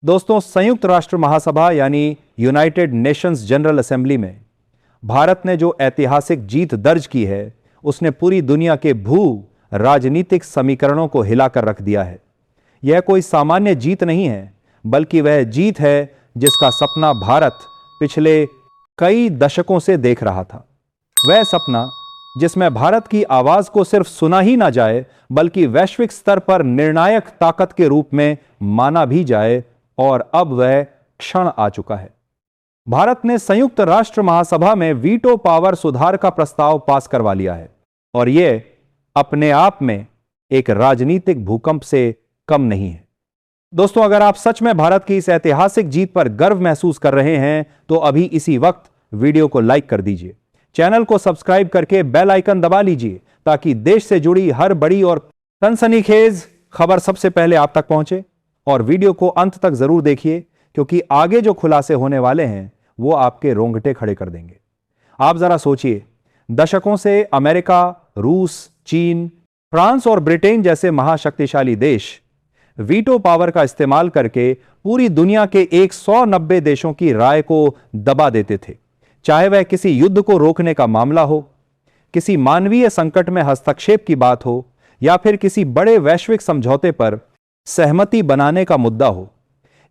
दोस्तों, संयुक्त राष्ट्र महासभा यानी यूनाइटेड नेशंस जनरल असेंबली में भारत ने जो ऐतिहासिक जीत दर्ज की है, उसने पूरी दुनिया के भू राजनीतिक समीकरणों को हिलाकर रख दिया है। यह कोई सामान्य जीत नहीं है, बल्कि वह जीत है जिसका सपना भारत पिछले कई दशकों से देख रहा था। वह सपना जिसमें भारत की आवाज को सिर्फ सुना ही ना जाए, बल्कि वैश्विक स्तर पर निर्णायक ताकत के रूप में माना भी जाए, और अब वह क्षण आ चुका है। भारत ने संयुक्त राष्ट्र महासभा में वीटो पावर सुधार का प्रस्ताव पास करवा लिया है, और यह अपने आप में एक राजनीतिक भूकंप से कम नहीं है। दोस्तों, अगर आप सच में भारत की इस ऐतिहासिक जीत पर गर्व महसूस कर रहे हैं, तो अभी इसी वक्त वीडियो को लाइक कर दीजिए, चैनल को सब्सक्राइब करके बेल आइकन दबा लीजिए, ताकि देश से जुड़ी हर बड़ी और सनसनीखेज खबर सबसे पहले आप तक पहुंचे। और वीडियो को अंत तक जरूर देखिए, क्योंकि आगे जो खुलासे होने वाले हैं वो आपके रोंगटे खड़े कर देंगे। आप जरा सोचिए, दशकों से अमेरिका, रूस, चीन, फ्रांस और ब्रिटेन जैसे महाशक्तिशाली देश वीटो पावर का इस्तेमाल करके पूरी दुनिया के 190 देशों की राय को दबा देते थे, चाहे वह किसी युद्ध को रोकने का मामला हो, किसी मानवीय संकट में हस्तक्षेप की बात हो, या फिर किसी बड़े वैश्विक समझौते पर सहमति बनाने का मुद्दा हो।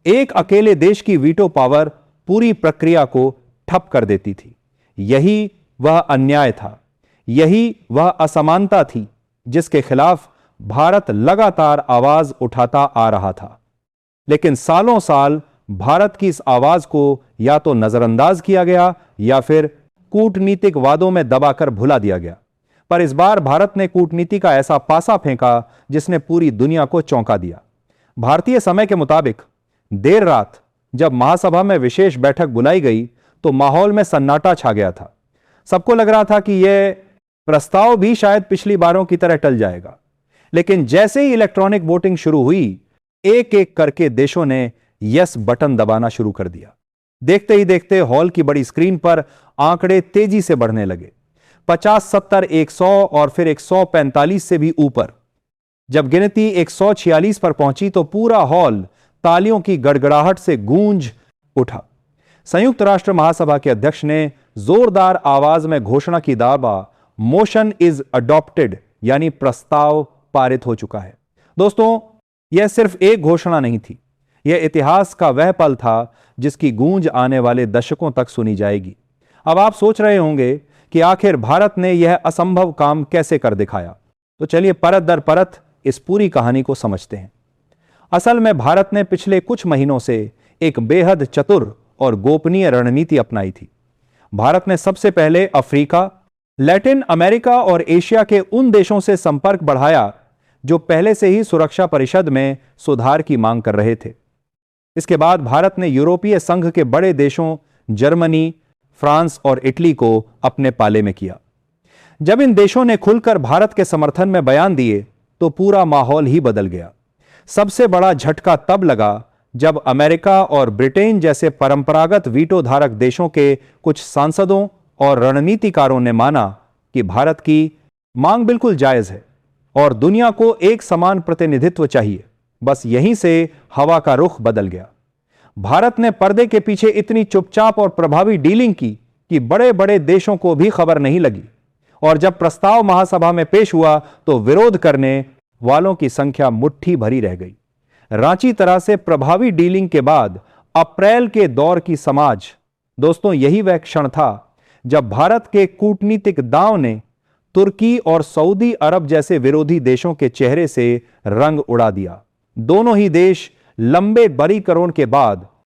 एक अकेले देश की वीटो पावर पूरी प्रक्रिया को ठप कर देती थी। यही वह अन्याय था, यही वह असमानता थी जिसके खिलाफ भारत लगातार आवाज उठाता आ रहा था। लेकिन सालों साल भारत की इस आवाज को या तो नजरअंदाज किया गया या फिर कूटनीतिक वादों में दबाकर भुला दिया गया। पर इस बार भारत ने कूटनीति का ऐसा पासा फेंका जिसने पूरी दुनिया को चौंका दिया। भारतीय समय के मुताबिक देर रात जब महासभा में विशेष बैठक बुलाई गई, तो माहौल में सन्नाटा छा गया था। सबको लग रहा था कि यह प्रस्ताव भी शायद पिछली बारों की तरह टल जाएगा। लेकिन जैसे ही इलेक्ट्रॉनिक वोटिंग शुरू हुई, एक एक करके देशों ने यस बटन दबाना शुरू कर दिया। देखते ही देखते हॉल की बड़ी स्क्रीन पर आंकड़े तेजी से बढ़ने लगे, 50, 70, 100 और फिर 145 से भी ऊपर। जब गिनती 146 पर पहुंची, तो पूरा हॉल तालियों की गड़गड़ाहट से गूंज उठा। संयुक्त राष्ट्र महासभा के अध्यक्ष ने जोरदार आवाज में घोषणा की दावा, मोशन इज अडॉप्टेड, यानी प्रस्ताव पारित हो चुका है। दोस्तों, यह सिर्फ एक घोषणा नहीं थी, यह इतिहास का वह पल था जिसकी गूंज आने वाले दशकों तक सुनी जाएगी। अब आप सोच रहे होंगे कि आखिर भारत ने यह असंभव काम कैसे कर दिखाया। तो चलिए परत दर परत इस पूरी कहानी को समझते हैं। असल में भारत ने पिछले कुछ महीनों से एक बेहद चतुर और गोपनीय रणनीति अपनाई थी। भारत ने सबसे पहले अफ्रीका, लैटिन अमेरिका और एशिया के उन देशों से संपर्क बढ़ाया जो पहले से ही सुरक्षा परिषद में सुधार की मांग कर रहे थे। इसके बाद भारत ने यूरोपीय संघ के बड़े देशों जर्मनी, फ्रांस और इटली को अपने पाले में किया। जब इन देशों ने खुलकर भारत के समर्थन में बयान दिए, तो पूरा माहौल ही बदल गया। सबसे बड़ा झटका तब लगा जब अमेरिका और ब्रिटेन जैसे परंपरागत वीटो धारक देशों के कुछ सांसदों और रणनीतिकारों ने माना कि भारत की मांग बिल्कुल जायज है और दुनिया को एक समान प्रतिनिधित्व चाहिए। बस यहीं से हवा का रुख बदल गया। भारत ने पर्दे के पीछे इतनी चुपचाप और प्रभावी डीलिंग की कि बड़े बड़े देशों को भी खबर नहीं लगी, और जब प्रस्ताव महासभा में पेश हुआ तो विरोध करने वालों की संख्या मुट्ठी भरी रह गई। रांची तरह से प्रभावी डीलिंग के बाद अप्रैल के दौर की समाज। दोस्तों, यही वह क्षण था जब भारत के कूटनीतिक दांव ने तुर्की और सऊदी अरब जैसे विरोधी देशों के चेहरे से रंग उड़ा दिया। दोनों ही देश लंबे बरीकरों के बाद